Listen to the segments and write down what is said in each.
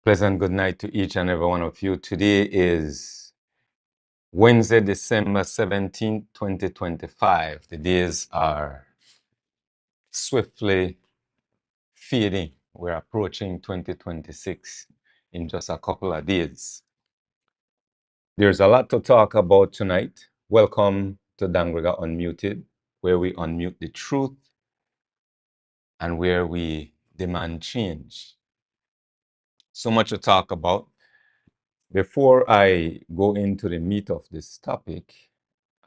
Pleasant good night to each and every one of you. Today is Wednesday, December 17th, 2025. The days are swiftly fading. We're approaching 2026 in just a couple of days. There's a lot to talk about tonight. Welcome to Dangriga Unmuted, where we unmute the truth and where we demand change. So much to talk about. Before I go into the meat of this topic,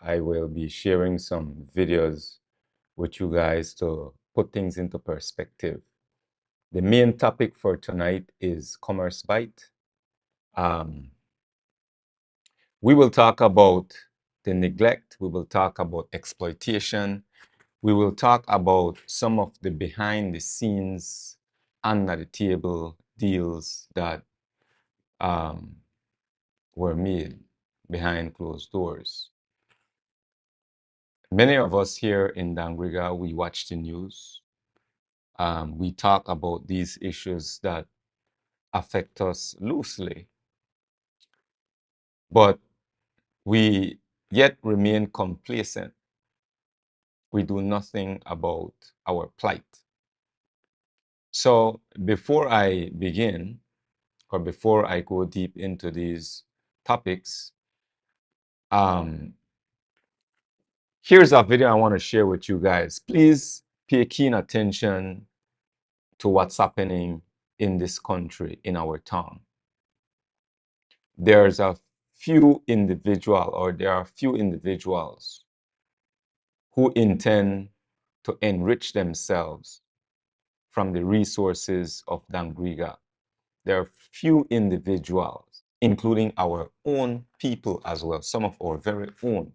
I will be sharing some videos with you guys to put things into perspective. The main topic for tonight is Commerce Byte. We will talk about the neglect. We will talk about exploitation. We will talk about some of the behind the scenes, under the table deals that were made behind closed doors. Many of us here in Dangriga, we watch the news. We talk about these issues that affect us loosely, but we yet remain complacent. We do nothing about our plight. So before I begin, or before I go deep into these topics, here's a video I want to share with you guys. Please pay keen attention to what's happening in this country, in our town. There are a few individuals who intend to enrich themselves from the resources of Dangriga. There are few individuals, including our own people as well. Some of our very own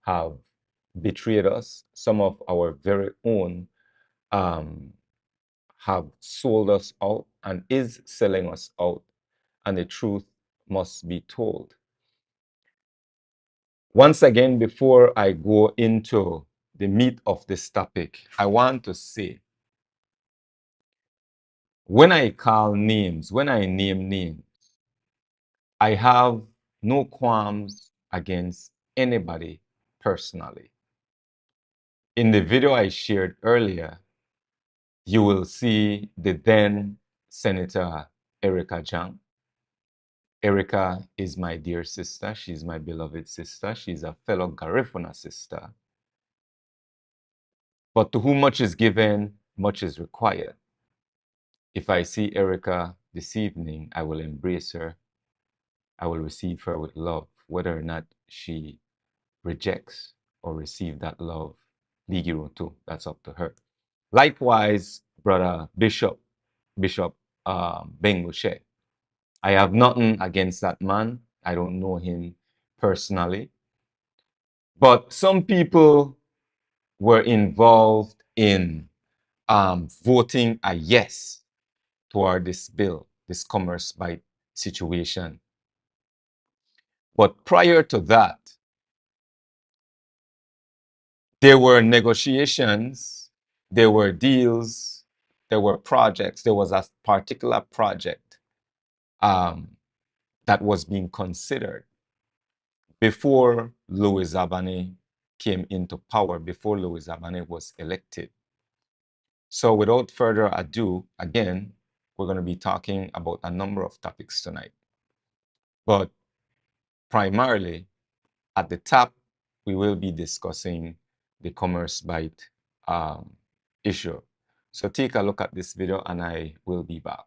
have betrayed us. Some of our very own have sold us out and is selling us out, and the truth must be told. Once again, before I go into the meat of this topic, I want to say, when I call names, when I name names, I have no qualms against anybody personally. In the video I shared earlier, you will see the then Senator Erica Jang. Erica is my dear sister. She's my beloved sister. She's a fellow Garifuna sister. But to whom much is given, much is required. If I see Erica this evening, I will embrace her. I will receive her with love, whether or not she rejects or receive that love. Ligiro too, that's up to her. Likewise, brother Bishop Bengushe. I have nothing against that man. I don't know him personally. But some people were involved in voting a yes toward this bill, this Commerce Byte situation. But prior to that, there were negotiations, there were deals, there were projects. There was a particular project that was being considered before Louis Zabane came into power, before Louis Zabane was elected. So without further ado, again, we're going to be talking about a number of topics tonight. But primarily, at the top, we will be discussing the Commerce Byte issue. So take a look at this video and I will be back.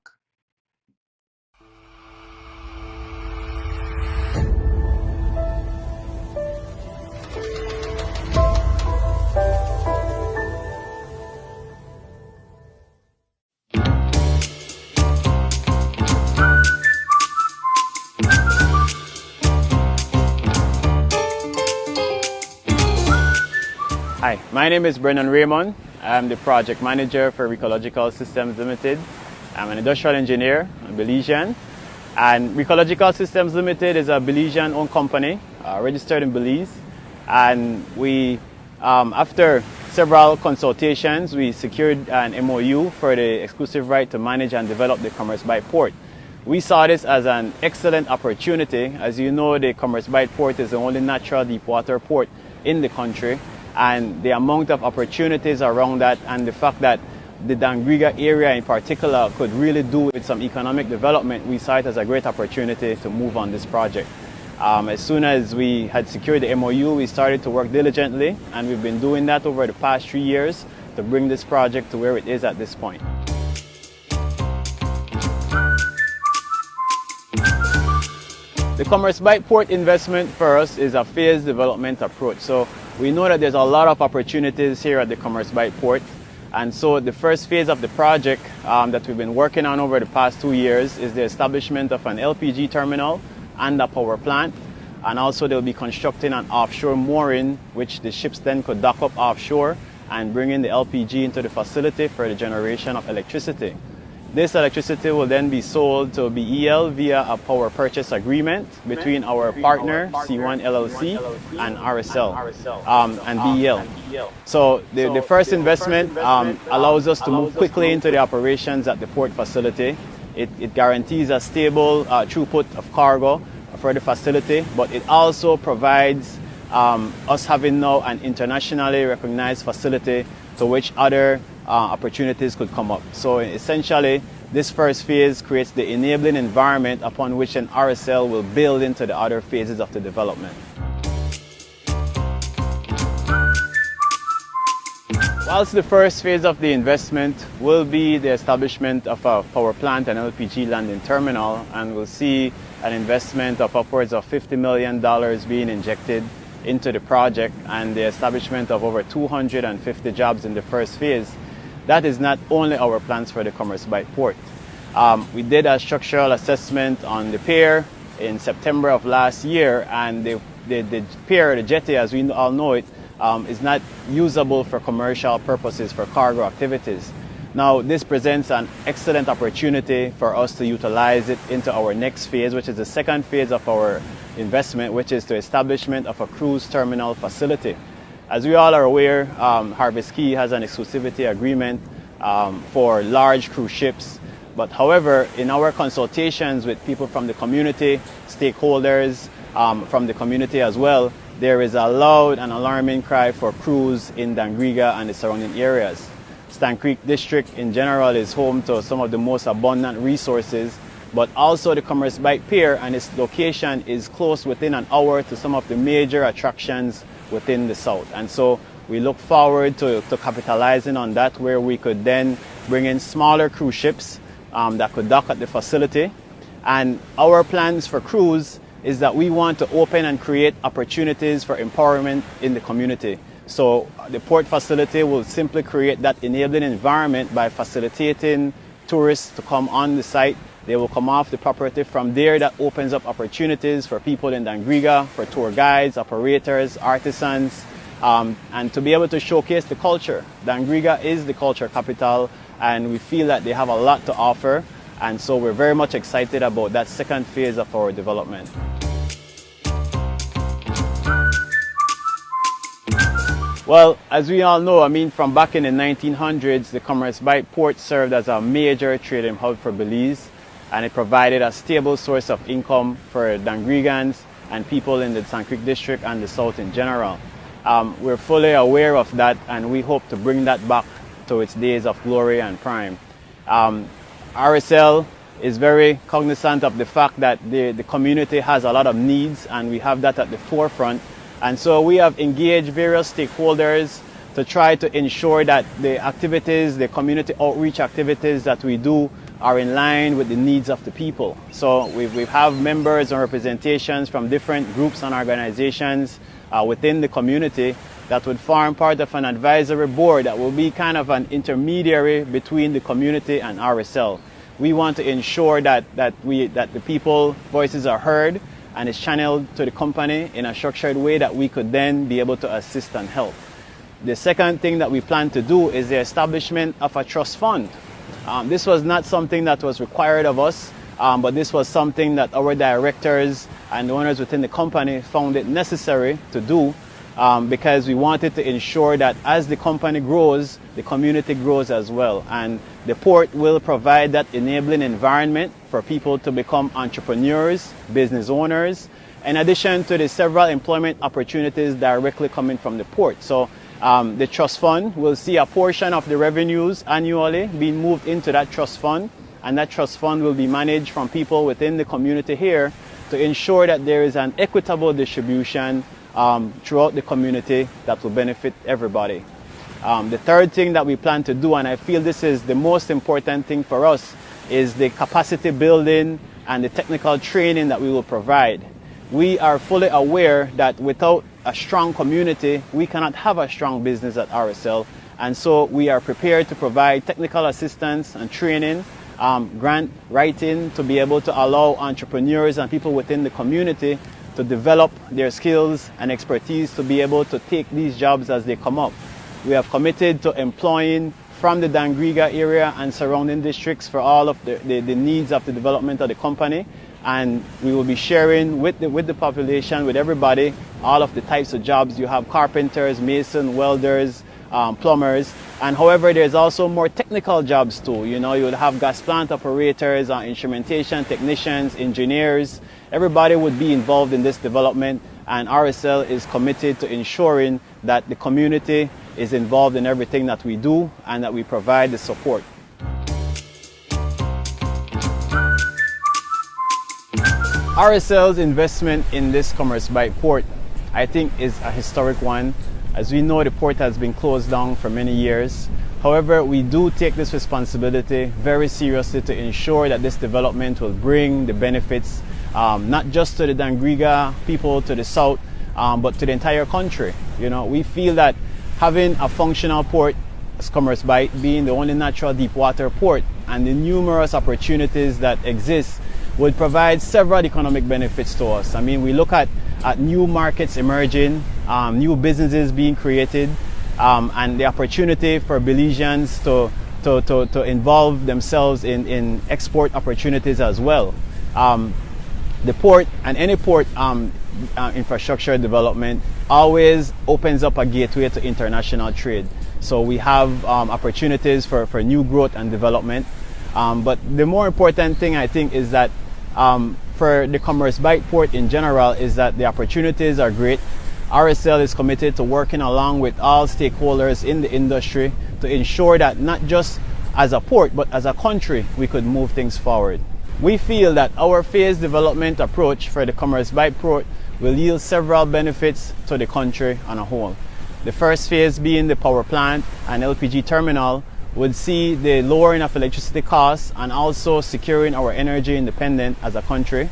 Hi, my name is Brennan Raymond. I'm the project manager for Ecological Systems Limited. I'm an industrial engineer, a Belizean. And Ecological Systems Limited is a Belizean-owned company, registered in Belize. And we, after several consultations, we secured an MOU for the exclusive right to manage and develop the Commerce Byte port. we saw this as an excellent opportunity. As you know, the Commerce Bight port is the only natural deep water port in the country, and the amount of opportunities around that and the fact that the Dangriga area in particular could really do with some economic development, we saw it as a great opportunity to move on this project. As soon as we had secured the MOU, we started to work diligently, and we've been doing that over the past 3 years to bring this project to where it is at this point. The Commerce Bight port investment for us is a phased development approach. So we know that there's a lot of opportunities here at the Commerce Bight port. And so the first phase of the project that we've been working on over the past 2 years is the establishment of an LPG terminal and a power plant. And also they'll be constructing an offshore mooring, which the ships then could dock up offshore and bring in the LPG into the facility for the generation of electricity. This electricity will then be sold to BEL via a power purchase agreement between our partner, C1 LLC, and RSL and BEL. So the first investment allows us to move quickly into the operations at the port facility. It guarantees a stable throughput of cargo for the facility, but it also provides us having now an internationally recognized facility to which other opportunities could come up. So essentially, this first phase creates the enabling environment upon which an RSL will build into the other phases of the development. Whilst the first phase of the investment will be the establishment of a power plant and LPG landing terminal, and we'll see an investment of upwards of $50 million being injected into the project and the establishment of over 250 jobs in the first phase, that is not only our plans for the Commerce Bight port. We did a structural assessment on the pier in September of last year, and the pier, the jetty as we all know it, is not usable for commercial purposes for cargo activities. Now this presents an excellent opportunity for us to utilize it into our next phase, which is the second phase of our investment, which is the establishment of a cruise terminal facility. As we all are aware, Harvest Key has an exclusivity agreement for large cruise ships. But however, in our consultations with people from the community, stakeholders from the community as well, there is a loud and alarming cry for cruise in Dangriga and the surrounding areas. Stann Creek District in general is home to some of the most abundant resources, but also the Commerce Bight Pier and its location is close within an hour to some of the major attractions within the south. And so we look forward to capitalizing on that, where we could then bring in smaller cruise ships that could dock at the facility. And our plans for cruise is that we want to open and create opportunities for empowerment in the community. So the port facility will simply create that enabling environment by facilitating tourists to come on the site. They will come off the property. From there, that opens up opportunities for people in Dangriga, for tour guides, operators, artisans, and to be able to showcase the culture. Dangriga is the culture capital, and we feel that they have a lot to offer. And so we're very much excited about that second phase of our development. Well, as we all know, from back in the 1900s, the Commerce Bight port served as a major trading hub for Belize, and it provided a stable source of income for Dangrigans and people in the Stann Creek District and the South in general. We're fully aware of that, and we hope to bring that back to its days of glory and prime. RSL is very cognizant of the fact that the community has a lot of needs, and we have that at the forefront. And so we have engaged various stakeholders to try to ensure that the activities, the community outreach activities that we do are in line with the needs of the people. So we have members and representations from different groups and organizations within the community that would form part of an advisory board that will be kind of an intermediary between the community and RSL. We want to ensure that the people's voices are heard and is channeled to the company in a structured way that we could then be able to assist and help. The second thing that we plan to do is the establishment of a trust fund. This was not something that was required of us, but this was something that our directors and the owners within the company found it necessary to do because we wanted to ensure that as the company grows, the community grows as well. And the port will provide that enabling environment for people to become entrepreneurs, business owners, in addition to the several employment opportunities directly coming from the port. So the trust fund will see a portion of the revenues annually being moved into that trust fund, and that trust fund will be managed from people within the community here to ensure that there is an equitable distribution throughout the community that will benefit everybody. The third thing that we plan to do, and I feel this is the most important thing for us, is the capacity building and the technical training that we will provide. We are fully aware that without a strong community, we cannot have a strong business at RSL. And so we are prepared to provide technical assistance and training, grant writing to be able to allow entrepreneurs and people within the community to develop their skills and expertise to be able to take these jobs as they come up. We have committed to employing from the Dangriga area and surrounding districts for all of the needs of the development of the company. And we will be sharing with the population, with everybody, all of the types of jobs. You have carpenters, masons, welders, plumbers, and however, there's also more technical jobs too. You know, you would have gas plant operators, instrumentation technicians, engineers. Everybody would be involved in this development, and RSL is committed to ensuring that the community is involved in everything that we do and that we provide the support. RSL's investment in this Commerce Bight port, I think, is a historic one. As we know, the port has been closed down for many years. However, we do take this responsibility very seriously to ensure that this development will bring the benefits not just to the Dangriga people to the south, but to the entire country. You know, we feel that having a functional port as Commerce Bight, being the only natural deep water port, and the numerous opportunities that exist would provide several economic benefits to us. I mean, we look at new markets emerging, new businesses being created, and the opportunity for Belizeans to involve themselves in export opportunities as well. The port and any port infrastructure development always opens up a gateway to international trade. So we have opportunities for new growth and development. But the more important thing, I think, is that for the Commerce Bight port in general is that the opportunities are great. RSL is committed to working along with all stakeholders in the industry to ensure that not just as a port, but as a country, we could move things forward. We feel that our phased development approach for the Commerce Bight port will yield several benefits to the country on a whole. The first phase being the power plant and LPG terminal would see the lowering of electricity costs and also securing our energy independence as a country.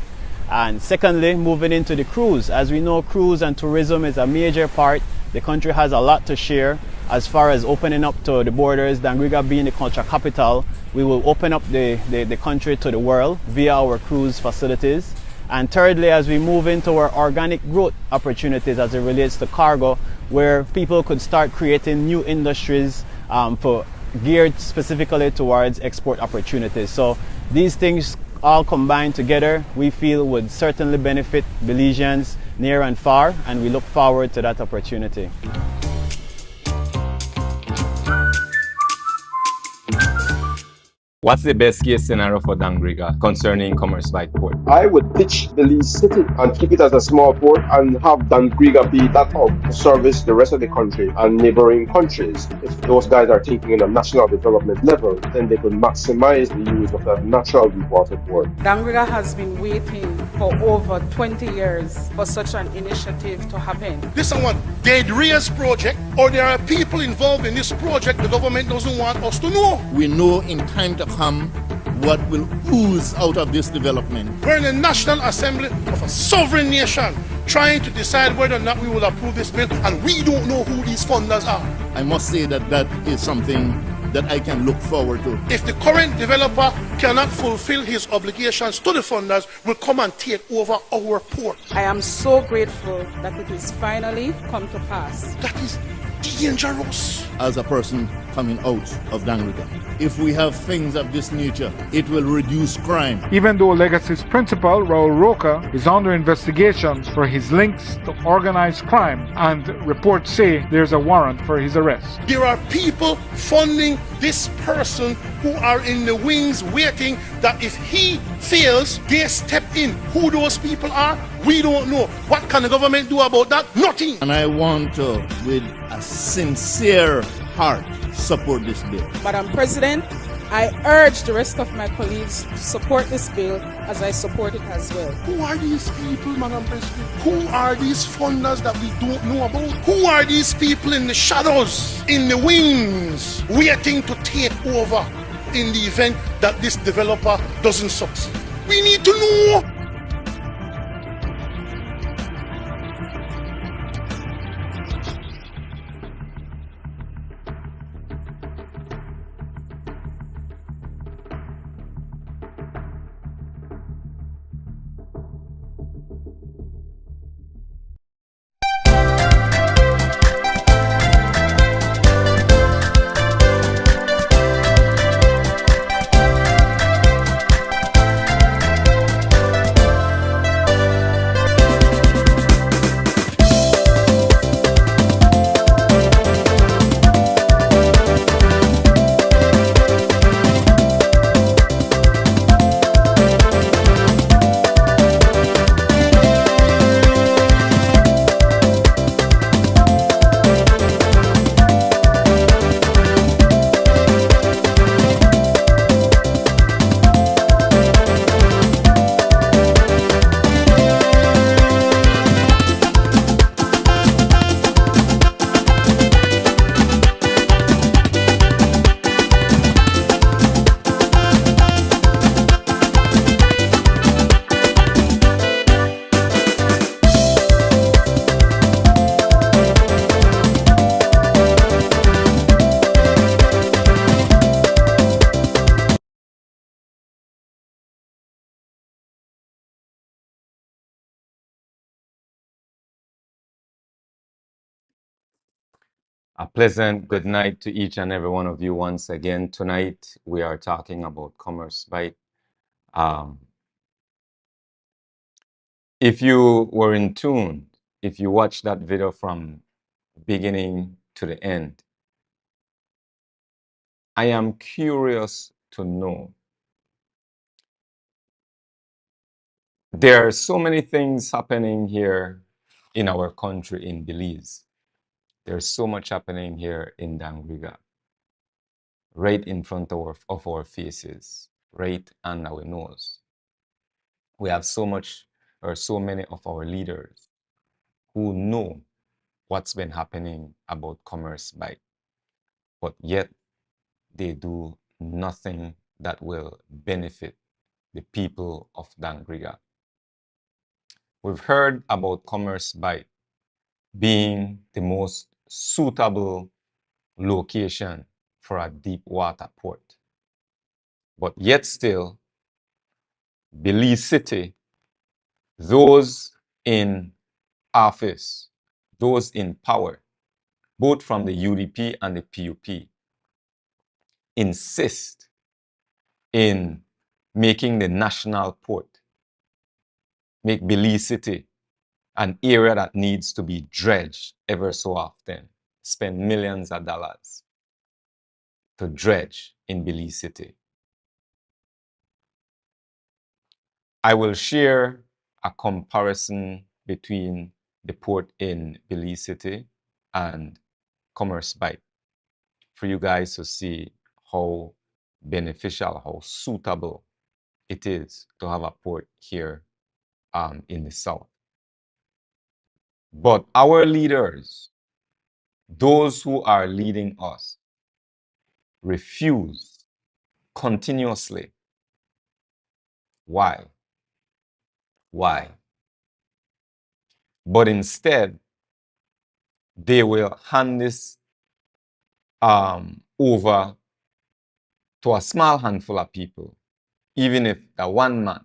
And secondly, moving into the cruise. As we know, cruise and tourism is a major part. The country has a lot to share as far as opening up to the borders. Dangriga being the culture capital, we will open up the country to the world via our cruise facilities. And thirdly, as we move into our organic growth opportunities as it relates to cargo, where people could start creating new industries geared specifically towards export opportunities. So these things all combined together, we feel would certainly benefit Belizeans near and far, and we look forward to that opportunity. What's the best case scenario for Dangriga concerning Commerce Bight port? I would pitch Belize City and keep it as a small port and have Dangriga be that hub to service the rest of the country and neighboring countries. If those guys are thinking in a national development level, then they could maximize the use of that natural deep water port. Dangriga has been waiting for over 20 years for such an initiative to happen. This is one dead race project, or there are people involved in this project the government doesn't want us to know. We know in time to come what will ooze out of this development. We're in the National Assembly of a sovereign nation trying to decide whether or not we will approve this bill, and we don't know who these funders are. I must say that that is something that I can look forward to. If the current developer cannot fulfill his obligations to the funders, will come and take over our port. I am so grateful that it is finally come to pass. That is dangerous. as a person coming out of Dangriga. If we have things of this nature, it will reduce crime. Even though Legacy's principal, Raul Roca, is under investigation for his links to organized crime, and reports say there's a warrant for his arrest. There are people funding this person who are in the wings waiting that if he fails, they step in. Who those people are, we don't know. What can the government do about that? Nothing. And I want to, with a sincere heart, support this bill. Madam President, I urge the rest of my colleagues to support this bill as I support it as well. Who are these people, Madam President? Who are these funders that we don't know about? Who are these people in the shadows, in the wings, waiting to take over in the event that this developer doesn't succeed? We need to know. A pleasant good night to each and every one of you once again. Tonight, we are talking about Commerce Byte. If you were in tune, if you watched that video from beginning to the end, I am curious to know. There are so many things happening here in our country in Belize. There's so much happening here in Dangriga, right in front of our faces, right under our nose. We have so much or so many of our leaders who know what's been happening about Commerce Byte, but yet they do nothing that will benefit the people of Dangriga. We've heard about Commerce Byte being the most suitable location for a deep water port. But yet still, Belize City, those in office, those in power, both from the UDP and the PUP, insist in making the national port, make Belize City an area that needs to be dredged ever so often, spend millions of dollars to dredge in Belize City. I will share a comparison between the port in Belize City and Commerce Byte for you guys to see how beneficial, how suitable it is to have a port here in the south. But our leaders, those who are leading us, refuse continuously. Why? Why? But instead, they will hand this over to a small handful of people, even if the one man.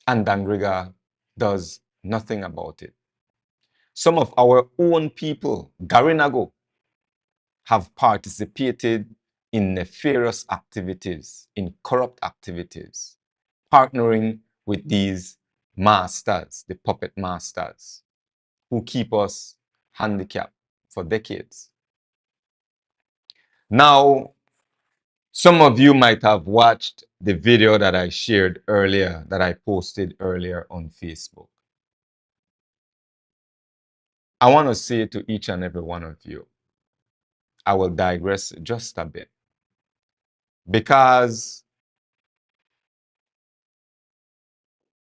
And Dangriga does nothing about it. Some of our own people, Garinago, have participated in nefarious activities, in corrupt activities, partnering with these masters, the puppet masters, who keep us handicapped for decades. Now, some of you might have watched the video that I shared earlier, that I posted earlier on Facebook. I want to say to each and every one of you, I will digress just a bit, because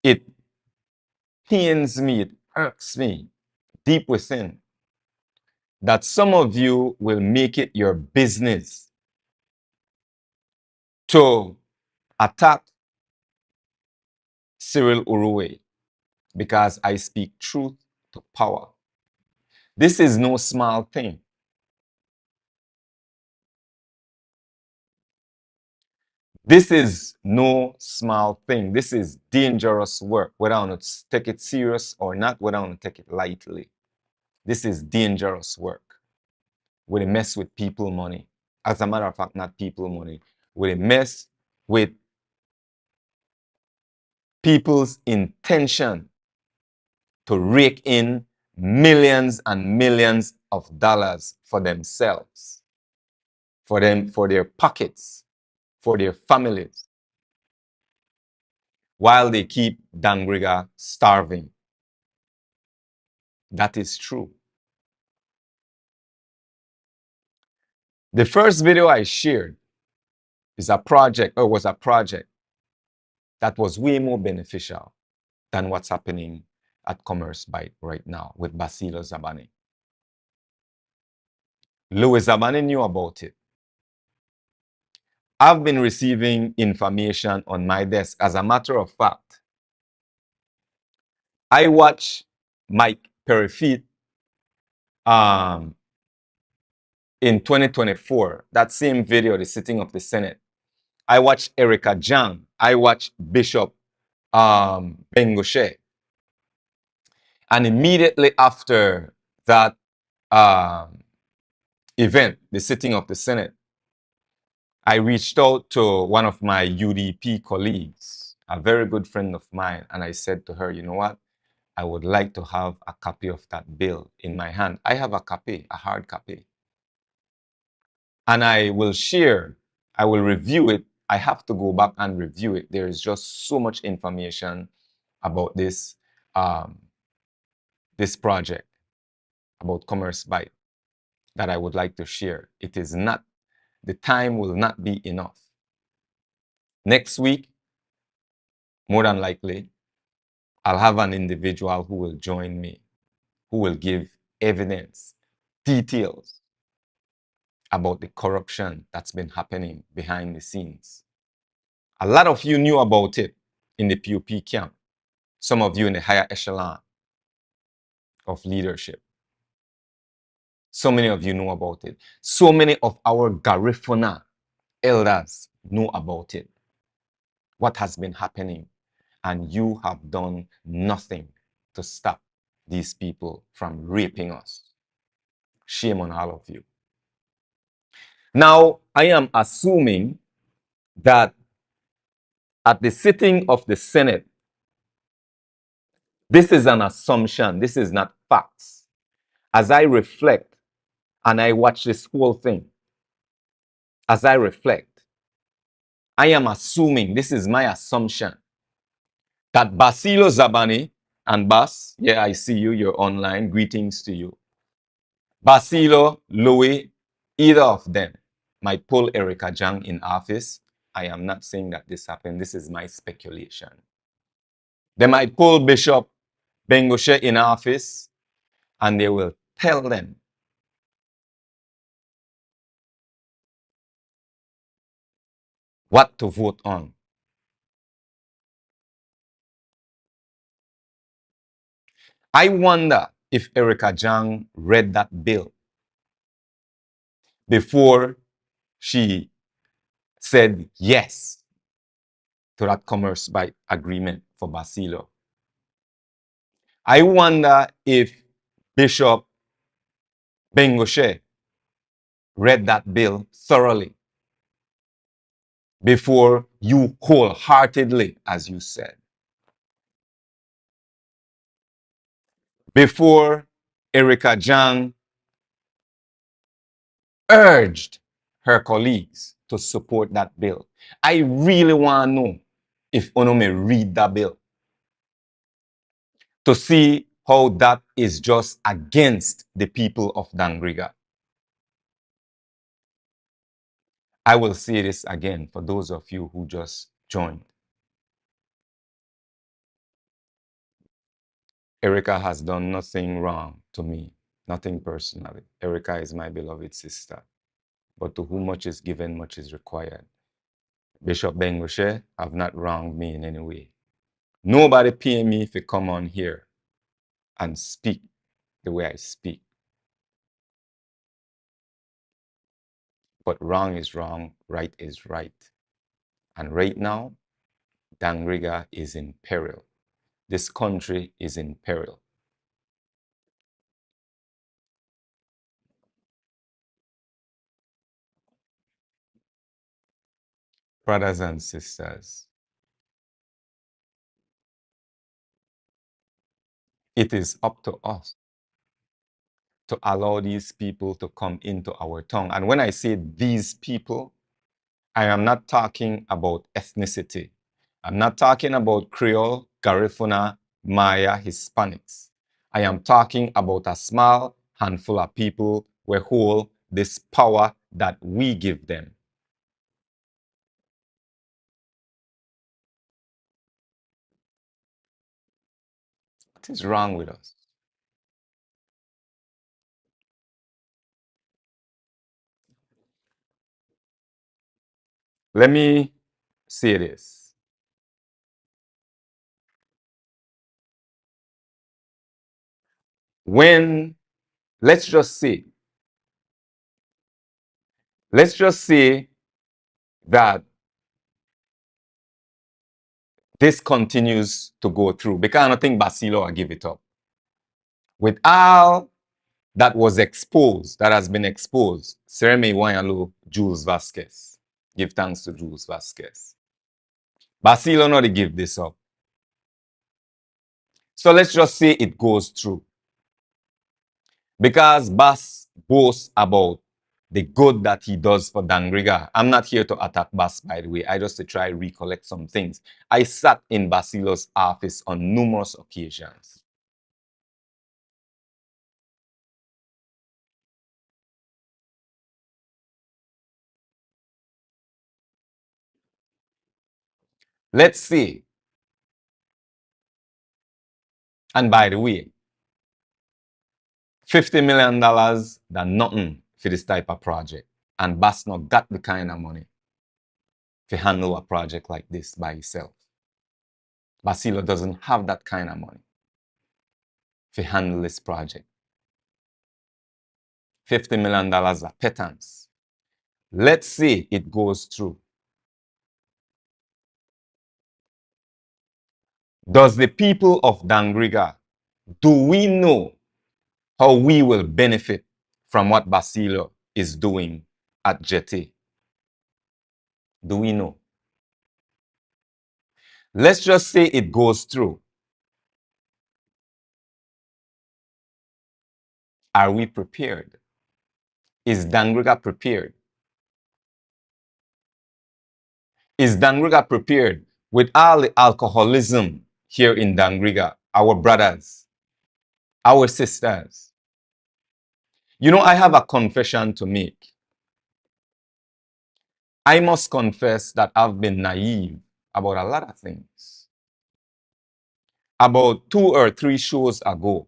it pains me, it irks me deep within that some of you will make it your business to attack Cyril Uruwei because I speak truth to power. This is no small thing. This is no small thing. This is dangerous work, whether I want to take it serious or not, whether I want to take it lightly. This is dangerous work. We mess with people money. As a matter of fact, not people money. We mess with people's intention to rake in millions and millions of dollars for themselves, for their pockets, for their families, while they keep Dangriga starving. That is true. The first video I shared was a project that was way more beneficial than what's happening at Commerce Byte right now with Basilo Zabane. Louis Zabane knew about it. I've been receiving information on my desk. As a matter of fact, I watched Mike Perifit in 2024, that same video, the sitting of the Senate. I watched Erica Jang. I watched Bishop Bengoshe. And immediately after that event, the sitting of the Senate, I reached out to one of my UDP colleagues, a very good friend of mine, and I said to her, you know what? I would like to have a copy of that bill in my hand. I have a copy, a hard copy. And I will share, I will review it. I have to go back and review it. There is just so much information about this, this project, about Commerce Byte, that I would like to share. It is not, the time will not be enough. Next week, more than likely, I'll have an individual who will join me, who will give evidence, details about the corruption that's been happening behind the scenes. A lot of you knew about it in the POP camp. Some of you in the higher echelon of leadership. So many of you know about it. So many of our Garifuna elders know about it. What has been happening. And you have done nothing to stop these people from raping us. Shame on all of you. Now, I am assuming that at the sitting of the Senate, this is an assumption. This is not facts. As I reflect and I watch this whole thing, as I reflect, I am assuming, this is my assumption, that Basilo Zabane and Bas, yeah, I see you, you're online, greetings to you. Basilo, Louis, either of them might pull Erica Jang in office. I am not saying that this happened. This is my speculation. They might pull Bishop Bengoshe in office and they will tell them what to vote on. I wonder if Erica Jang read that bill before she said yes to that Commerce Byte agreement for Basilo. I wonder if Bishop Bengoshe read that bill thoroughly before you wholeheartedly, as you said, before Erica Jang urged her colleagues to support that bill. I really want to know if Ono may read that bill to see how that is just against the people of Dangriga. I will say this again for those of you who just joined. Erica has done nothing wrong to me, nothing personally. Erica is my beloved sister. But to whom much is given, much is required. Bishop Bengoshe have not wronged me in any way. Nobody pay me if you come on here and speak the way I speak. But wrong is wrong, right is right. And right now, Dangriga is in peril. This country is in peril. Brothers and sisters, it is up to us to allow these people to come into our tongue. And when I say these people, I am not talking about ethnicity. I'm not talking about Creole, Garifuna, Maya, Hispanics. I am talking about a small handful of people who hold this power that we give them. What is wrong with us? Let me say this. When, let's just say that this continues to go through, because I don't think Basilo will give it up. With all that was exposed, that has been exposed, Sereme Wanyalu, Jules Vasquez. Give thanks to Jules Vasquez. Basilo not to give this up. So let's just say it goes through. Because Bas boasts about the good that he does for Dangriga. I'm not here to attack Bas, by the way. I just to try recollect some things. I sat in Basilo's office on numerous occasions. Let's see. And by the way, $50 million than nothing for this type of project. And Bas not got the kind of money to handle a project like this by himself. Basilo doesn't have that kind of money to handle this project. $50 million a pittance. Let's say it goes through. Does the people of Dangriga, do we know how we will benefit from what Basilo is doing at Jetty? Do we know? Let's just say it goes through. Are we prepared? Is Dangriga prepared? Is Dangriga prepared with all the alcoholism here in Dangriga, our brothers, our sisters? You know, I have a confession to make. I must confess that I've been naive about a lot of things. About 2 or 3 shows ago,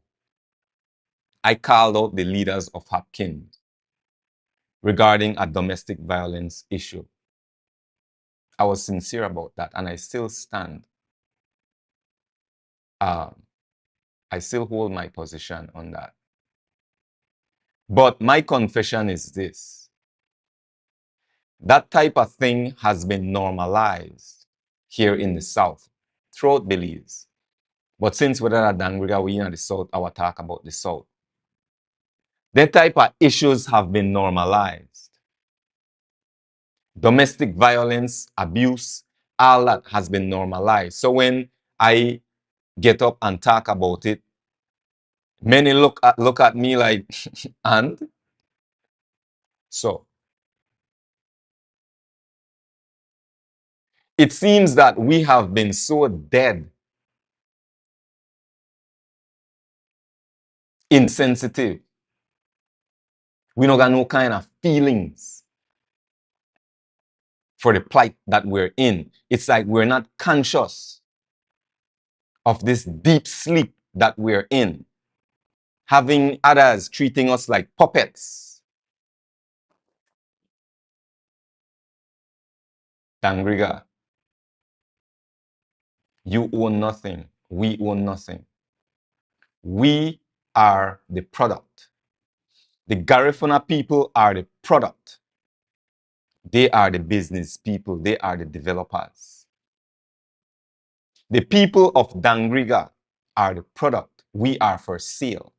I called out the leaders of Hopkins regarding a domestic violence issue. I was sincere about that, and I still stand. I still hold my position on that. But my confession is this. That type of thing has been normalized here in the South throughout Belize. But since we're at Dangriga, we in the South, I will talk about the South. That type of issues have been normalized. Domestic violence, abuse, all that has been normalized. So when I get up and talk about it, many look at me like, and so it seems that we have been so dead, insensitive. We don't got no kind of feelings for the plight that we're in. It's like we're not conscious of this deep sleep that we're in, having others treating us like puppets. Dangriga, you own nothing. We own nothing. We are the product. The Garifuna people are the product. They are the business people. They are the developers. The people of Dangriga are the product. We are for sale.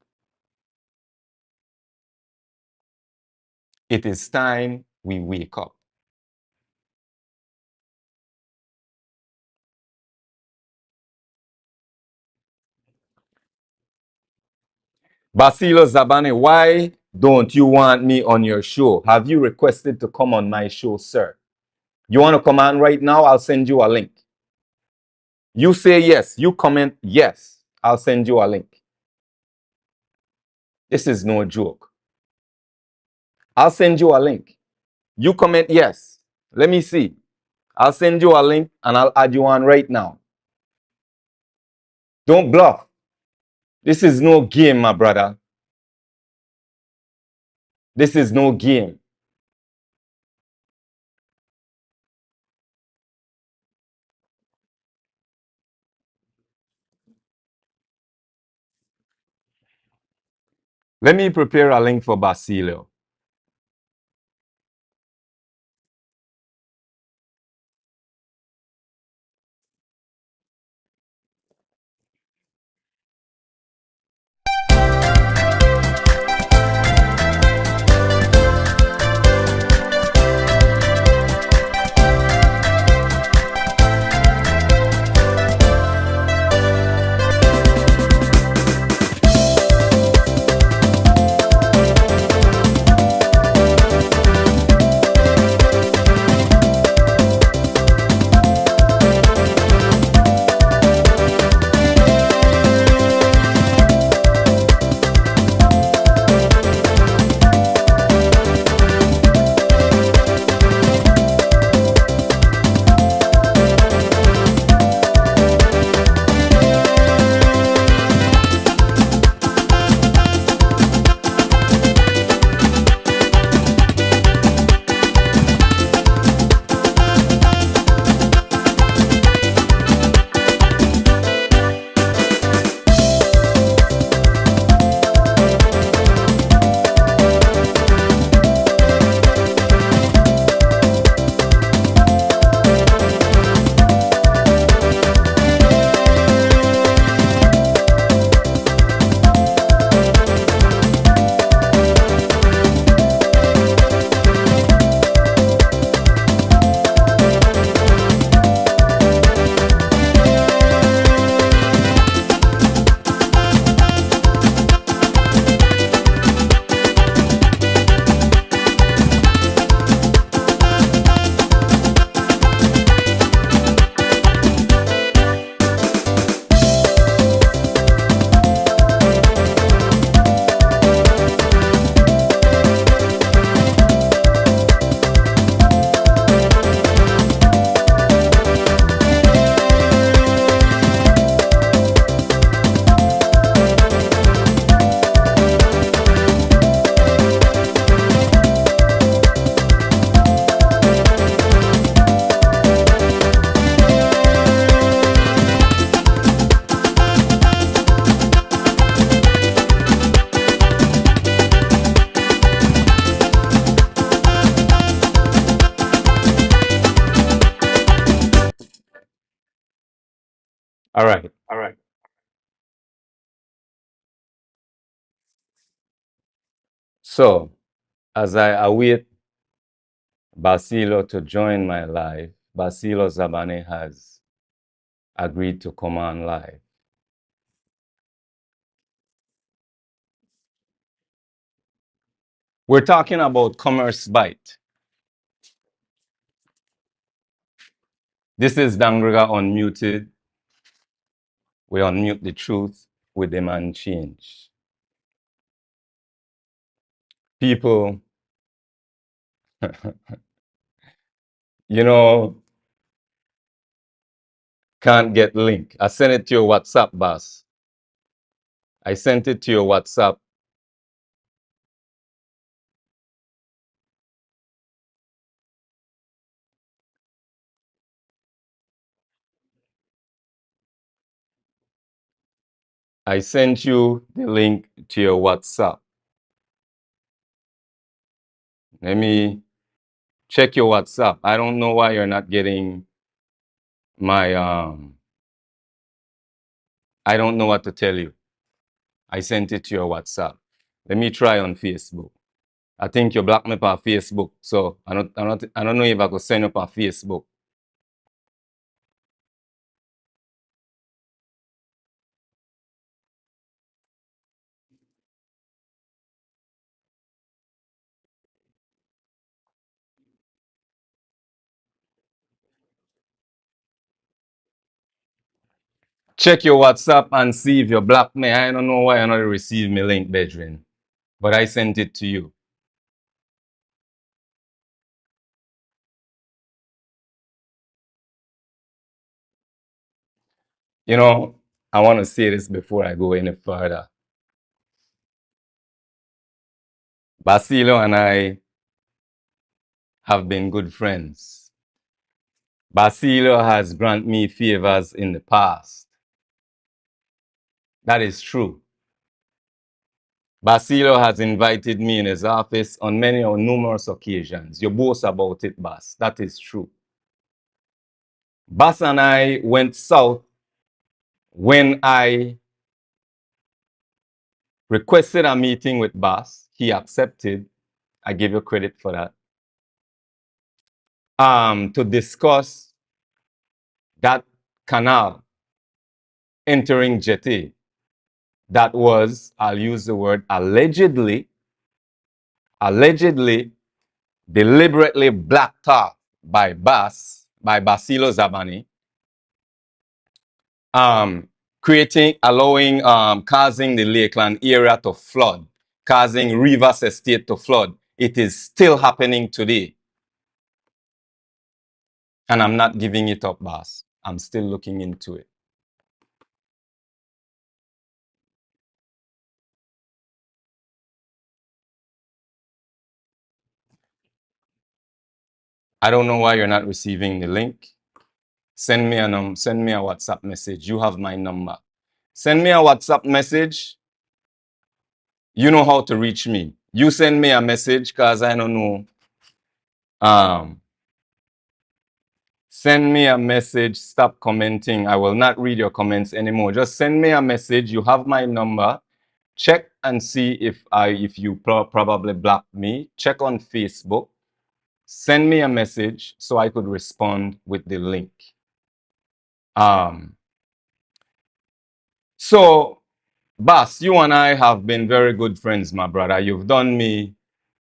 It is time we wake up. Basilo Zabane, why don't you want me on your show? Have you requested to come on my show, sir? You want to come on right now? I'll send you a link. You say yes. You comment yes. I'll send you a link. This is no joke. I'll send you a link. You comment yes. Let me see. I'll send you a link and I'll add you on right now. Don't bluff. This is no game, my brother. This is no game. Let me prepare a link for Basilio. All right. All right. So, as I await Basilo to join my life, Basilo Zabane has agreed to come on live. We're talking about Commerce Bite. This is Dangriga Unmuted. We unmute the truth, we demand change. People, you know, can't get link. I sent it to your WhatsApp, boss. I sent it to your WhatsApp. I sent you the link to your WhatsApp. Let me check your WhatsApp. I don't know why you're not getting my, I don't know what to tell you. I sent it to your WhatsApp. Let me try on Facebook. I think you blocked me on Facebook, so I don't know if I could send up on Facebook. Check your WhatsApp and see if you blocked me. I don't know why you're not receiving my link, Bedrin, but I sent it to you. You know, I want to say this before I go any further. Basilo and I have been good friends. Basilo has granted me favors in the past. That is true. Basilo has invited me in his office on many or numerous occasions. You boast about it, Bas. That is true. Bas and I went south when I requested a meeting with Bas. He accepted. I give you credit for that. To discuss that canal entering Jetty that was, I'll use the word allegedly, deliberately blacked off by Basilo Zabani, causing the Lakeland area to flood, causing Rivers Estate to flood. It is still happening today. And I'm not giving it up, boss. I'm still looking into it. I don't know why you're not receiving the link. Send me a WhatsApp message. You have my number. Send me a WhatsApp message. You know how to reach me. You send me a message because I don't know. Send me a message. Stop commenting. I will not read your comments anymore. Just send me a message. You have my number. Check and see if you probably blocked me. Check on Facebook. Send me a message so I could respond with the link. So, Bas, you and I have been very good friends, my brother. You've done me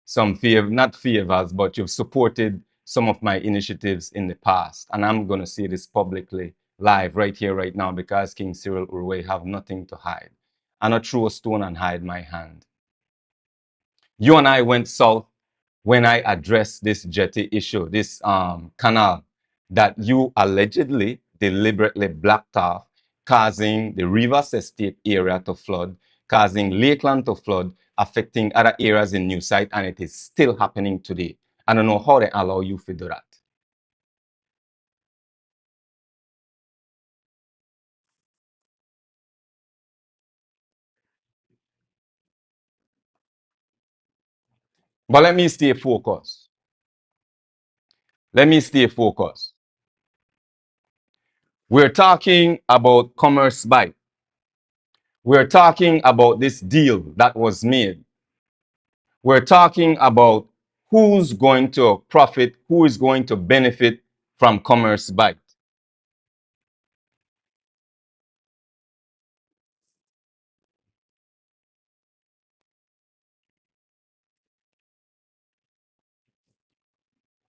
some not favors, but you've supported some of my initiatives in the past. And I'm going to say this publicly, live, right here, right now, because King Cyril Uruwei have nothing to hide. I not throw a stone and hide my hand. You and I went south when I addressed this jetty issue, this canal that you allegedly deliberately blocked off, causing the Rivers Estate area to flood, causing Lakeland to flood, affecting other areas in New Site, and it is still happening today. I don't know how they allow you to do that. But let me stay focused. Let me stay focused. We're talking about Commerce Bite. We're talking about this deal that was made. We're talking about who's going to profit, who is going to benefit from Commerce Byte.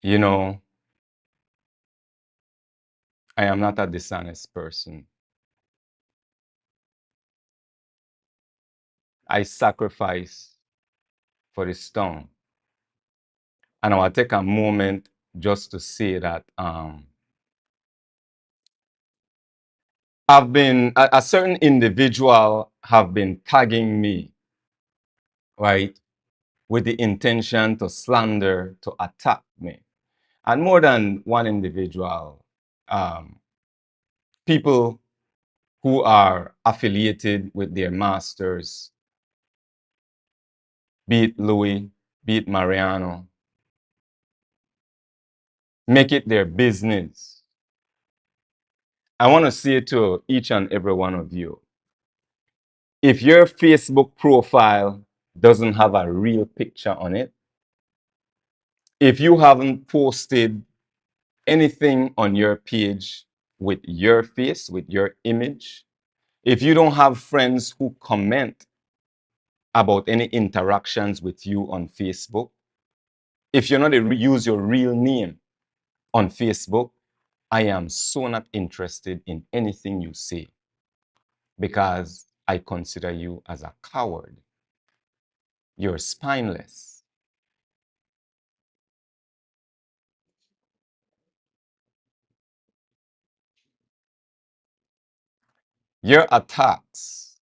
You know, I am not a dishonest person. I sacrifice for this town. And I want to take a moment just to say that a certain individual have been tagging me, right, with the intention to slander, to attack me. And more than one individual, people who are affiliated with their masters, be it Louis, be it Mariano, make it their business. I want to say to each and every one of you, if your Facebook profile doesn't have a real picture on it, if you haven't posted anything on your page with your face, with your image, if you don't have friends who comment about any interactions with you on Facebook, if you're not use your real name on Facebook, I am so not interested in anything you say because I consider you as a coward. You're spineless. Your attacks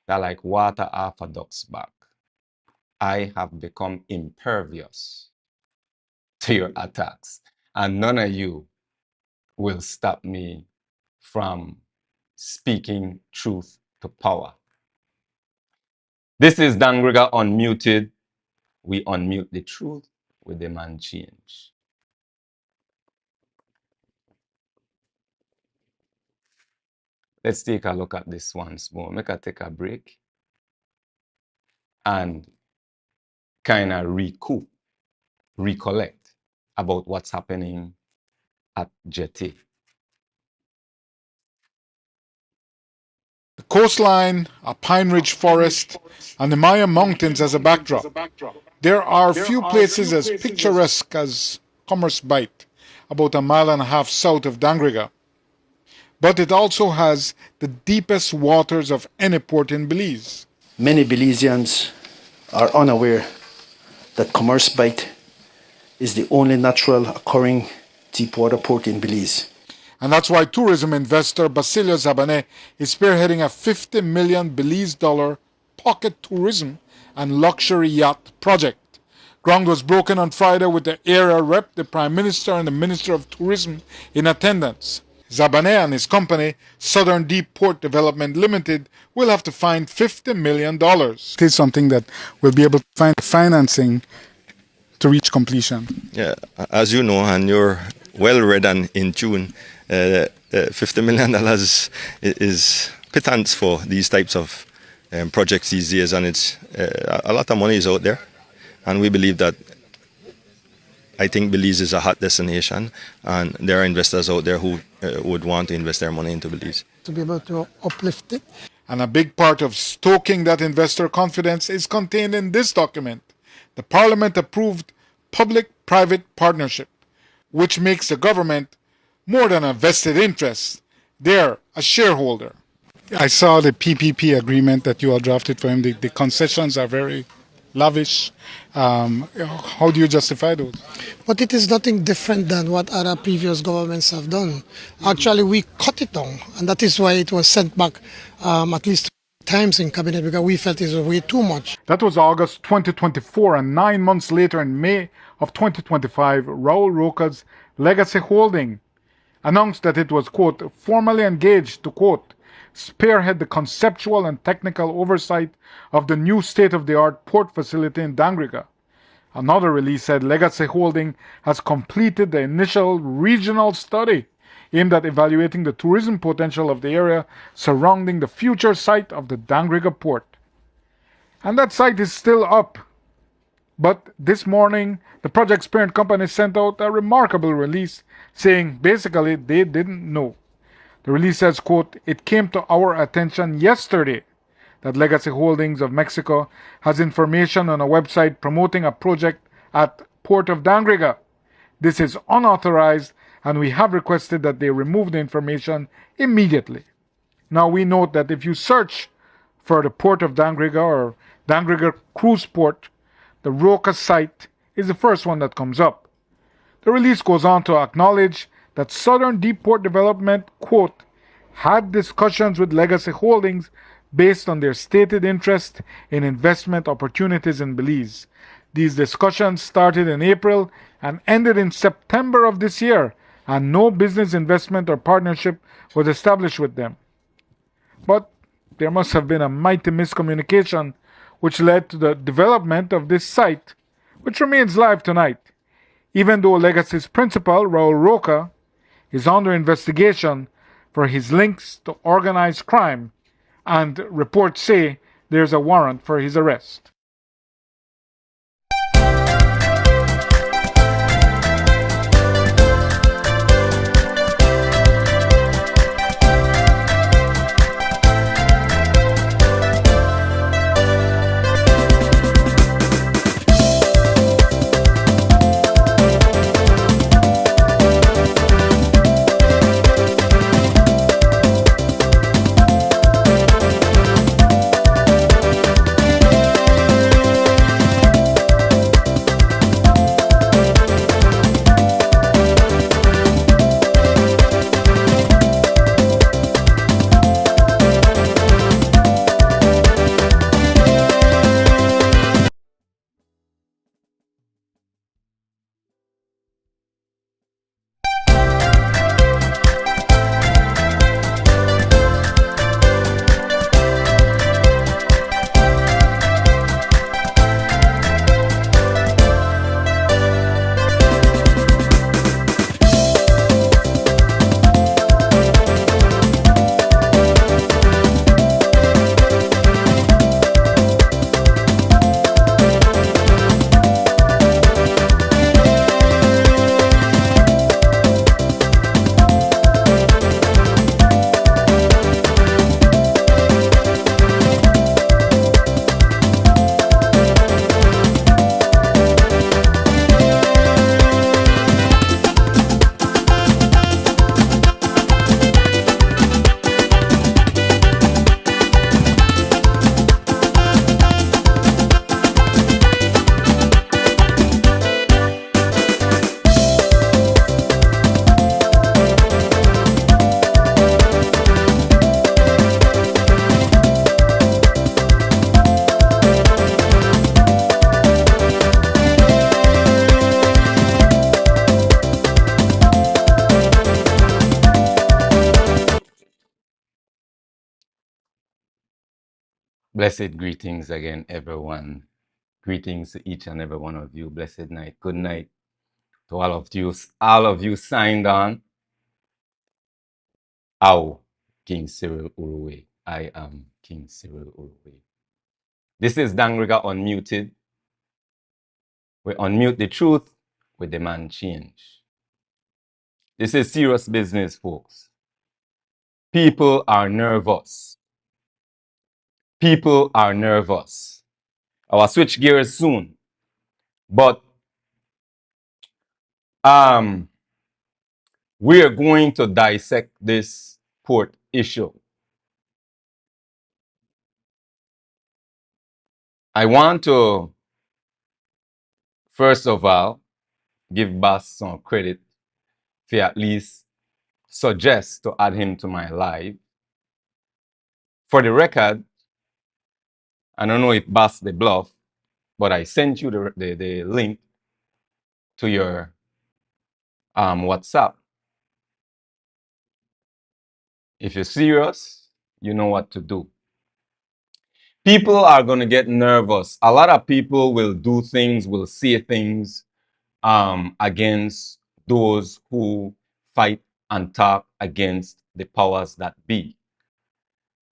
are like water off a duck's back. I have become impervious to your attacks, and none of you will stop me from speaking truth to power. This is Dangriga Unmuted. We unmute the truth, we demand change. Let's take a look at this once more. Make I take a break and kind of recoup, recollect about what's happening at Jetty. The coastline, a pine-ridge forest, and the Maya Mountains as a backdrop. There are few places as picturesque as Commerce Byte, about a mile and a half south of Dangriga. But it also has the deepest waters of any port in Belize. Many Belizeans are unaware that Commerce Byte is the only natural occurring deepwater port in Belize. And that's why tourism investor Basilio Zabane is spearheading a $50 million Belize dollar pocket tourism and luxury yacht project. Ground was broken on Friday with the area rep, the Prime Minister, and the Minister of Tourism in attendance. Zabane and his company, Southern Deep Port Development Limited, will have to find $50 million. It is something that will be able to find financing to reach completion. Yeah, as you know, and you're well read and in tune, $50 million is pittance for these types of projects these days, and it's a lot of money is out there, and we believe that I think Belize is a hot destination, and there are investors out there who would want to invest their money into Belize. To be able to uplift it. And a big part of stoking that investor confidence is contained in this document. The Parliament approved public-private partnership, which makes the government more than a vested interest. They're a shareholder. I saw the PPP agreement that you all drafted for him. The concessions are very lavish. How do you justify those? But it is nothing different than what other previous governments have done. Actually, we cut it down, and that is why it was sent back at least 2 times in cabinet, because we felt it was way too much. That was August 2024, and 9 months later, in May of 2025, Raul Roca's Legacy Holding announced that it was, quote, formally engaged to, quote, spearhead the conceptual and technical oversight of the new state-of-the-art port facility in Dangriga. Another release said Legacy Holding has completed the initial regional study aimed at evaluating the tourism potential of the area surrounding the future site of the Dangriga port. And that site is still up. But this morning, the project's parent company sent out a remarkable release saying basically they didn't know. The release says, quote, "It came to our attention yesterday that Legacy Holdings of Mexico has information on a website promoting a project at Port of Dangriga. This is unauthorized and we have requested that they remove the information immediately." Now we note that if you search for the Port of Dangriga or Dangriga Cruise Port, the Roca site is the first one that comes up. The release goes on to acknowledge that Southern Deep Port Development, quote, "had discussions with Legacy Holdings based on their stated interest in investment opportunities in Belize. These discussions started in April and ended in September of this year, and no business investment or partnership was established with them." But there must have been a mighty miscommunication which led to the development of this site, which remains live tonight. Even though Legacy's principal, Raul Roca, is under investigation for his links to organized crime, and reports say there's a warrant for his arrest. Blessed greetings again, everyone. Greetings to each and every one of you. Blessed night. Good night to all of you. All of you signed on. Ow, King Cyril Uruwei. I am King Cyril Uruwei. This is Dangriga Unmuted. We unmute the truth. We demand change. This is serious business, folks. People are nervous. People are nervous. I'll switch gears soon. But we are going to dissect this port issue. I want to, first of all, give Bass some credit for at least suggest to add him to my live. For the record, I don't know if Bass the bluff, but I sent you the link to your WhatsApp. If you're serious, you know what to do. People are going to get nervous. A lot of people will do things, will say things against those who fight and talk against the powers that be.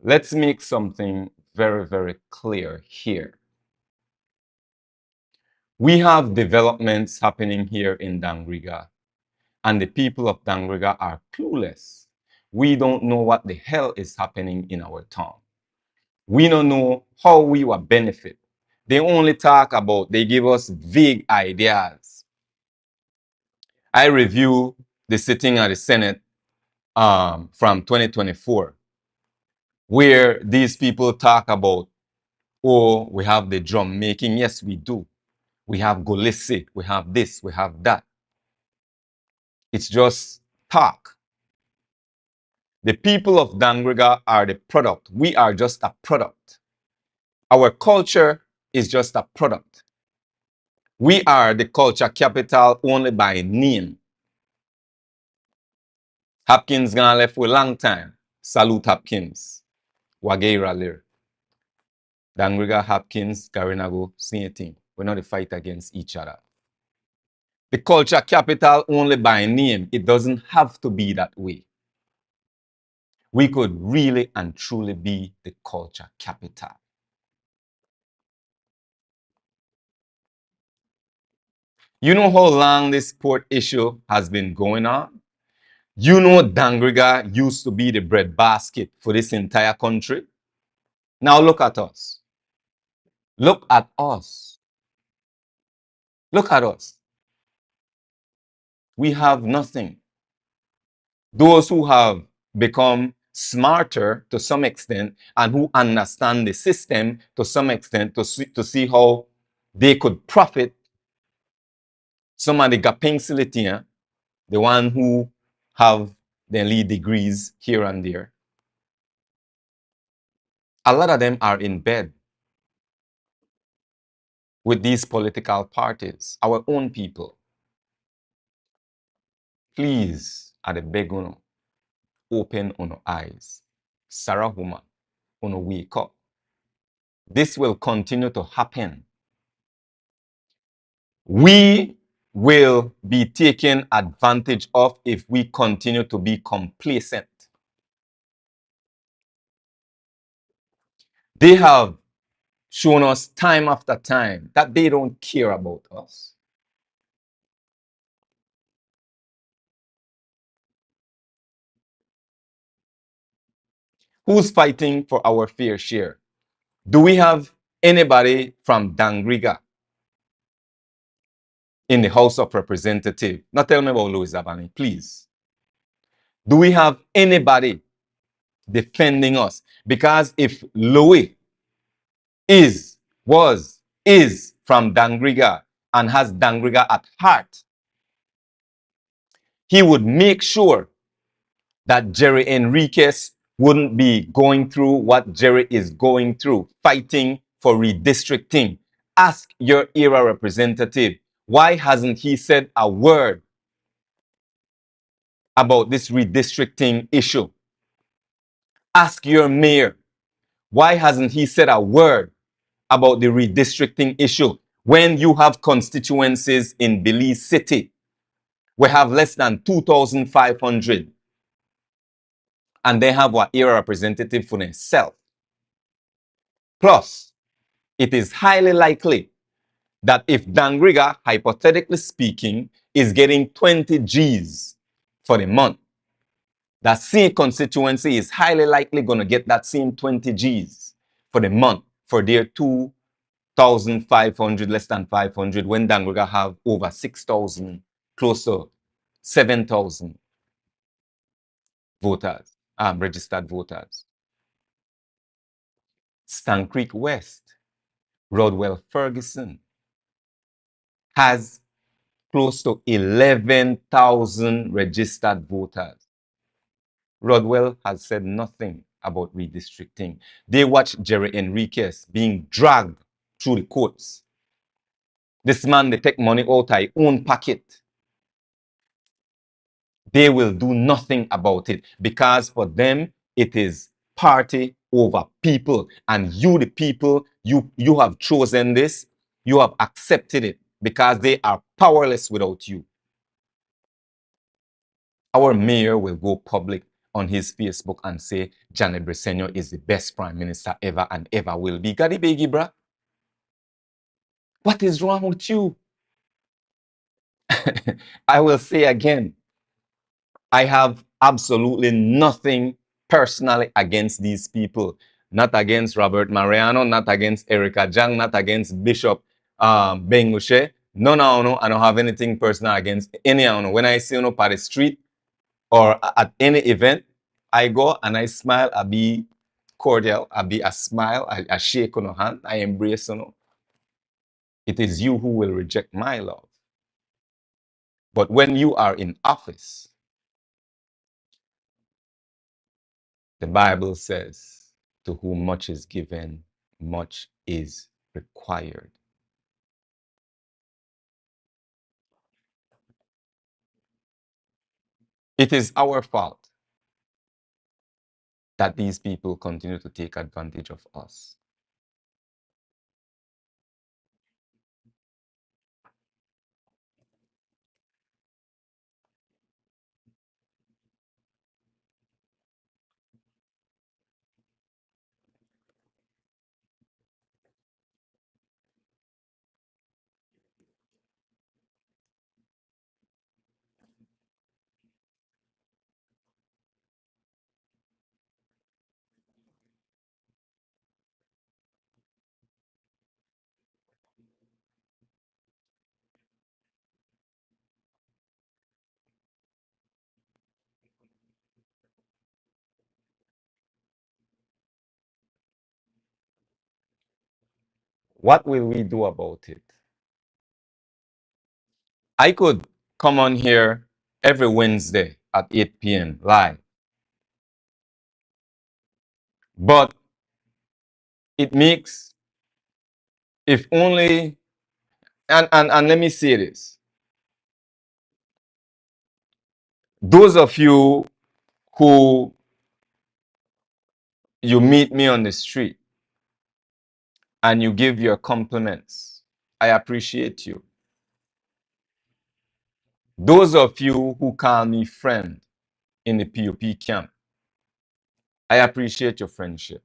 Let's make something very, very clear here. We have developments happening here in Dangriga, and the people of Dangriga are clueless. We don't know what the hell is happening in our town. We don't know how we will benefit. They only talk about, they give us vague ideas. I review the sitting of the Senate from 2024, where these people talk about, oh, we have the drum making. Yes, we do. We have Golisi, we have this, we have that. It's just talk. The people of Dangriga are the product. We are just a product. Our culture is just a product. We are the culture capital only by name. Hopkins gone left for a long time. Salute Hopkins. Wageira Lir. Dangriga, Hopkins, Garinago, same thing. We're not a fight against each other. The culture capital only by name. It doesn't have to be that way. We could really and truly be the culture capital. You know how long this port issue has been going on? You know Dangriga used to be the breadbasket for this entire country. Now look at us. Look at us. Look at us. We have nothing. Those who have become smarter to some extent and who understand the system to some extent to see how they could profit. Some of the gaping silitian, the one who have their lead degrees here and there, a lot of them are in bed with these political parties, our own people. Please, I beg you, open your eyes. Sarah Huma, wake up. This will continue to happen. We will be taken advantage of if we continue to be complacent. They have shown us time after time that they don't care about us. Who's fighting for our fair share? Do we have anybody from Dangriga in the House of Representatives? Not tell me about Louis Abani, please. Do we have anybody defending us? Because if Louis was from Dangriga and has Dangriga at heart, he would make sure that Jerry Enriquez wouldn't be going through what Jerry is going through, fighting for redistricting. Ask your era representative, why hasn't he said a word about this redistricting issue? Ask your mayor, why hasn't he said a word about the redistricting issue when you have constituencies in Belize City? We have less than 2,500 and they have an area representative for themselves. Plus, it is highly likely that if Dangriga, hypothetically speaking, is getting 20 Gs for the month, that same constituency is highly likely going to get that same 20 Gs for the month for their 2,500, less than 500, when Dangriga have over 6,000, close to 7,000 voters, registered voters. Stan Creek West, Rodwell Ferguson, has close to 11,000 registered voters. Rodwell has said nothing about redistricting. They watch Jerry Enriquez being dragged through the courts. This man, they take money out of his own pocket. They will do nothing about it because for them, it is party over people. And you, the people, you have chosen this. You have accepted it because they are powerless without you. Our mayor will go public on his Facebook and say, Janet Bresenyo is the best prime minister ever and ever will be. Gadi begi, bra. What is wrong with you? I will say again, I have absolutely nothing personally against these people. Not against Robert Mariano, not against Erica Jang, not against Bishop Bengushe. No, no, no. I don't have anything personal against any of them. When I see you on the street or at any event, I go and I smile, I be cordial, I be a smile, I shake on your hand, I embrace you. It is you who will reject my love. But when you are in office, the Bible says, to whom much is given, much is required. It is our fault that these people continue to take advantage of us. What will we do about it? I could come on here every Wednesday at 8 p.m. live, but it makes, if only, and let me say this, those of you who you meet me on the street and you give your compliments, I appreciate you. Those of you who call me friend in the POP camp, I appreciate your friendship.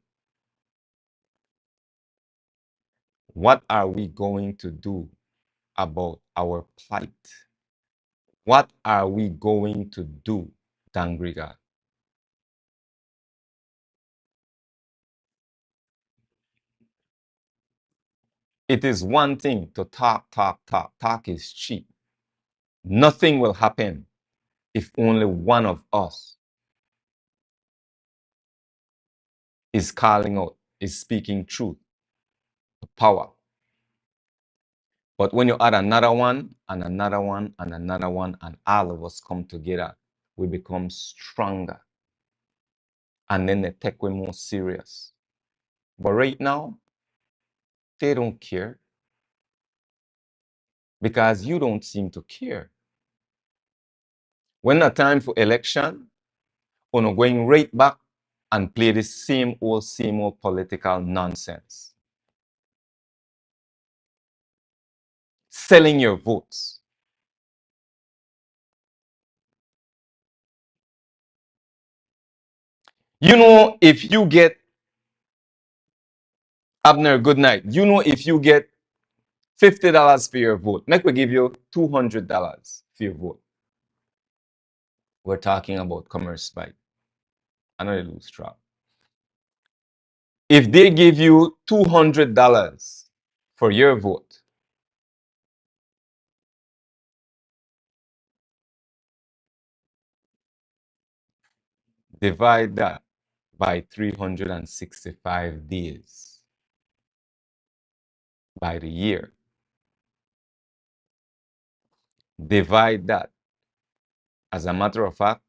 What are we going to do about our plight? What are we going to do, Dangriga? It is one thing to talk, talk, talk. Talk is cheap. Nothing will happen if only one of us is calling out, is speaking truth to power. But when you add another one and another one and another one, and all of us come together, we become stronger. And then they take we more serious. But right now, they don't care because you don't seem to care. When the time for election, we're going right back and play the same old political nonsense. Selling your votes. You know, if you get, Abner, good night. You know, if you get $50 for your vote, make we give you $200 for your vote. We're talking about commerce spike. I know they lose track. If they give you $200 for your vote, divide that by 365 days by the year. Divide that, as a matter of fact,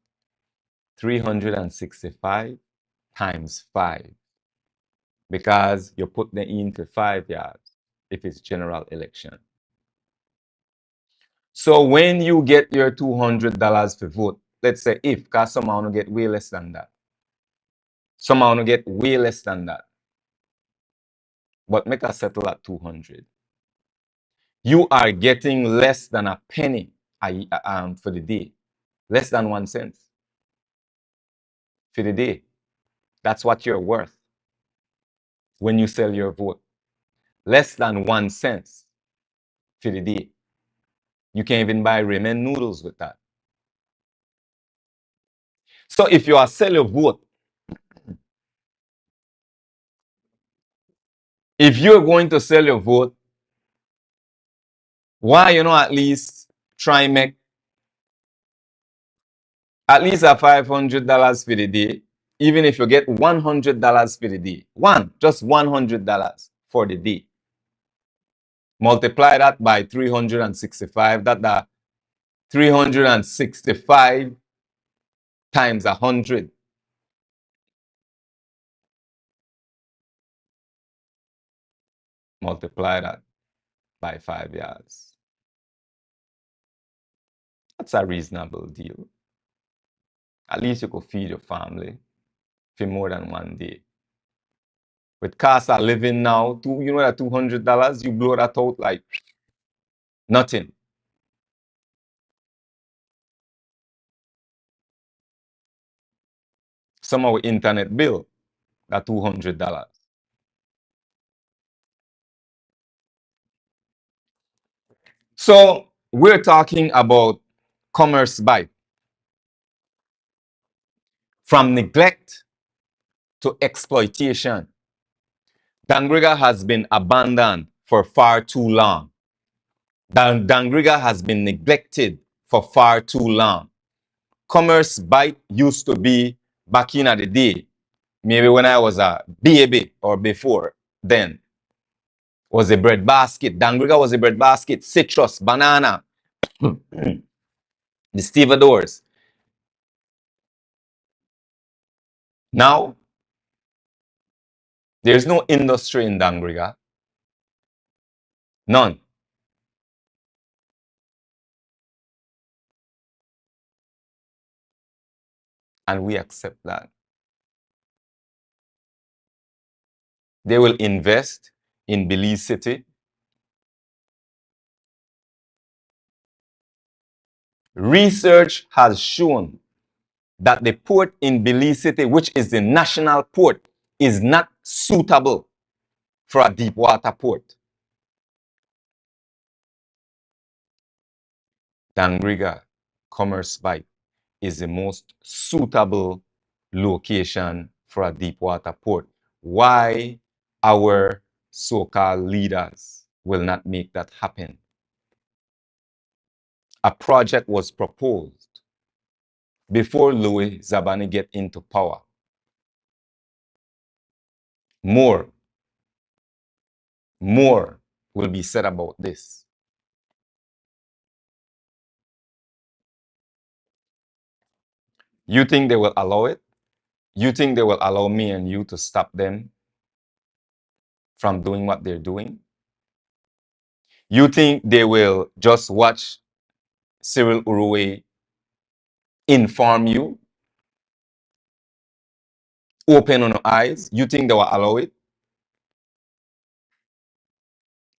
365 times 5, because you put them into 5 yards if it's general election. So when you get your $200 for vote, let's say if, because someone will get way less than that. Someone will get way less than that. But make us settle at 200. You are getting less than a penny for the day. Less than 1 cent for the day. That's what you're worth when you sell your vote. Less than 1 cent. for the day. You can't even buy ramen noodles with that. So if you are sell your vote, if you're going to sell your vote, why you know at least try make at least a $500 for the day, even if you get $100 for the day. Just $100 for the day. Multiply that by 365. That 365 times 100. Multiply that by 5 years. That's a reasonable deal. At least you could feed your family for more than one day. With cost of living now, you know that $200, you blow that out like nothing. Some of our internet bill, that $200. So we're talking about commerce by from neglect to exploitation. Dangriga has been abandoned for far too long. Dangriga has been neglected for far too long. Commerce bite used to be back in the day, maybe when I was a baby or before then, was a bread basket. Dangriga was a bread basket. Citrus, banana, the stevedores. Now, there's no industry in Dangriga. None. And we accept that. They will invest in Belize City. Research has shown that the port in Belize City, which is the national port, is not suitable for a deep water port. Dangriga Commerce Bight is the most suitable location for a deep water port. Why our so-called leaders will not make that happen? A project was proposed before Louis Zabani get into power. More will be said about this. You think they will allow it? You think they will allow me and you to stop them from doing what they're doing? You think they will just watch Cyril Uruwei inform you? Open on your eyes? You think they will allow it?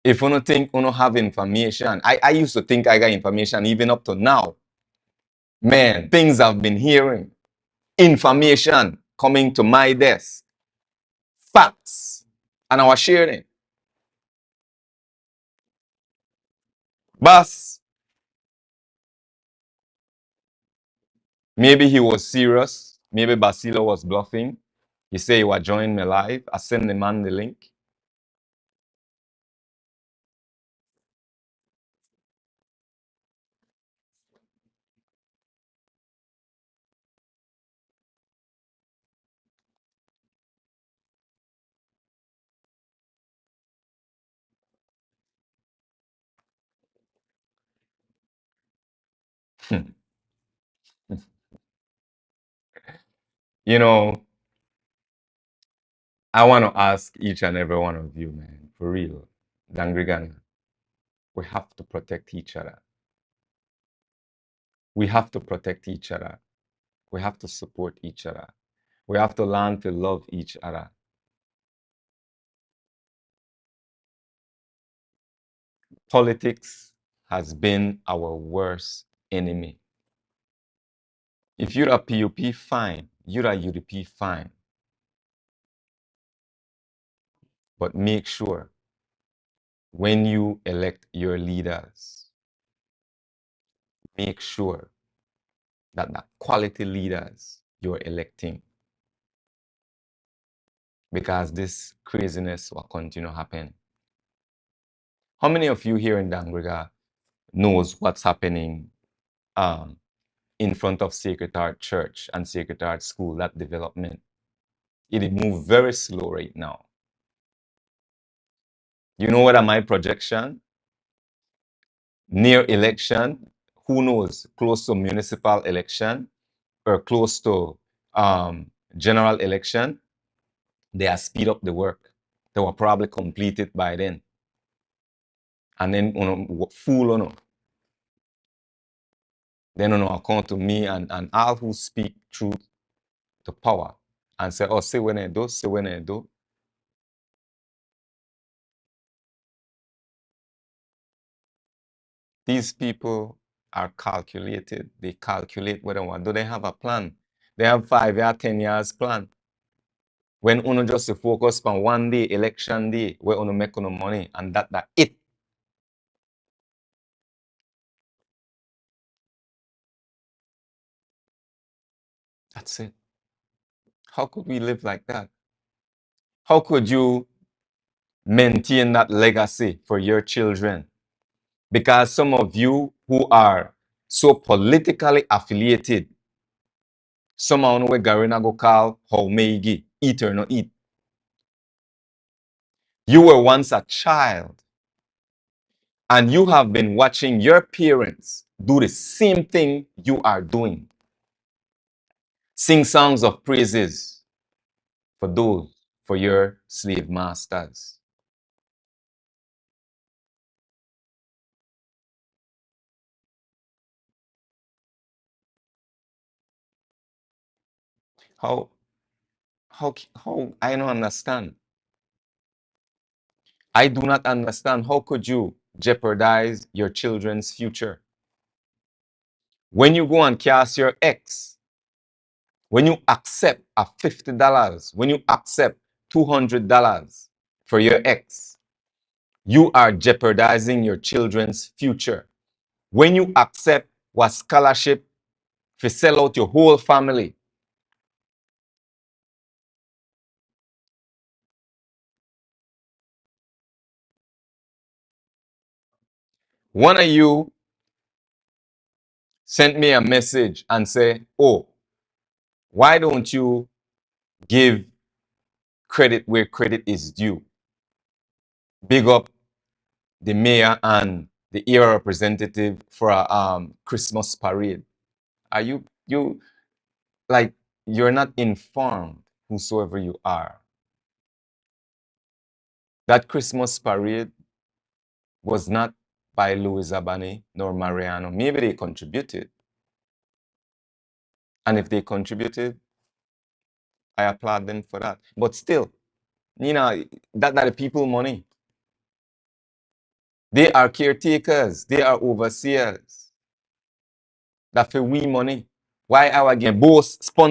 If you don't think you don't have information, I used to think I got information even up to now. Man, things I've been hearing. Information coming to my desk. Facts. And I was sharing. Boss, maybe he was serious. Maybe Basila was bluffing. He said he was joining me live. I sent the man the link. You know, I want to ask each and every one of you, man, for real, Dangrigan, we have to protect each other. We have to protect each other. We have to support each other. We have to learn to love each other. Politics has been our worst enemy. If you're a PUP, fine. You're a UDP, fine. But make sure when you elect your leaders, make sure that the quality leaders you're electing, because this craziness will continue to happen. How many of you here in Dangriga knows what's happening in front of Sacred Heart Church and Sacred Heart School, that development? It moves very slow right now. You know what are my projection? Near election, who knows, close to municipal election or close to general election, they are speed up the work. They will probably complete it by then. And then fool on. Then come to me and all who speak truth to power and say, oh, say when I do, say when I do. These people are calculated. They calculate what they want. Do they have a plan? They have 5 year, 10 years plan. When uno just focus on one day, election day, where uno make uno money, and that it. That's it. How could we live like that? How could you maintain that legacy for your children? Because some of you who are so politically affiliated, someone we Garina go call how meigi, eat or not eat. You were once a child and you have been watching your parents do the same thing you are doing. Sing songs of praises for your slave masters. How I don't understand. I do not understand. How could you jeopardize your children's future? When you go and cast your ex, when you accept a $50, when you accept $200 for your ex, you are jeopardizing your children's future. When you accept a scholarship to sell out your whole family, one of you sent me a message and say, oh, why don't you give credit where credit is due? Big up the mayor and the era representative for a Christmas parade. Are you like, you're not informed, whosoever you are? That Christmas parade was not by Louis Abani nor Mariano. Maybe they contributed. And if they contributed, I applaud them for that. But still, that the people money. They are caretakers. They are overseers. That for we money. Why our game both sponsor